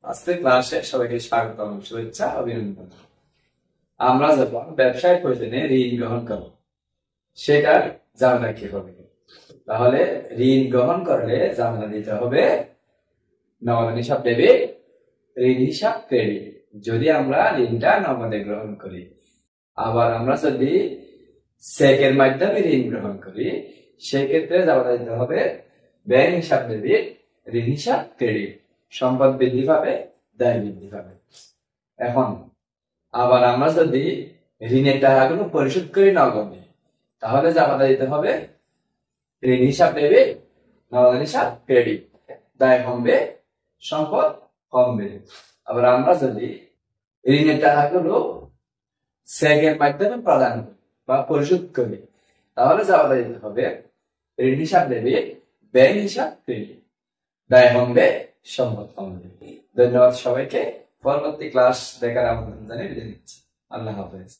আজকে ক্লাসে সবাইকে স্বাগতম, শুভেচ্ছা, অভিনন্দন। আমরা যখন ব্যবসায় প্রয়োজনে ঋণ গ্রহণ করব, সেটা জামেলা কি হবে? তাহলে ঋণ গ্রহণ করলে জামেলা দিতে হবে নগদ হিসাব ডেবিট, ঋণ হিসাব ক্রেডিট, যদি আমরা ঋণটা নগদে গ্রহণ করি। আবার আমরা যদি চেকের মাধ্যমে ঋণ গ্রহণ করি, সেক্ষেত্রে জামেলা দিতে হবে ব্যাংক হিসাব ডেবিট, ঋণ হিসাব ক্রেডিট। সম্পদ বৃদ্ধি পাবে, দায় বৃদ্ধি পাবে। এখন আবার আমরা যদি ঋণের টাকাগুলো পরিশোধ করি নগদে, তাহলে জামাতা দিতে হবে ঋণ হিসাব ডেবিট, নগদ হিসাব ক্রেডিট। দায় কমবে, সম্পদ কমবে। আবার আমরা যদি ঋণের টাকাগুলো চেকের মাধ্যমে প্রদান করি বা পরিশোধ করি, তাহলে জামাতা দিতে হবে ঋণ হিসাব ডেবিট, ব্যাংক হিসাব ক্রেডিট। দায় কমবে, সম্পদ কমবে। ধন্যবাদ সবাইকে। পরবর্তী ক্লাস দেখার আমন্ত্রণ জানিয়ে বিদায় নিচ্ছি। আল্লাহ হাফেজ।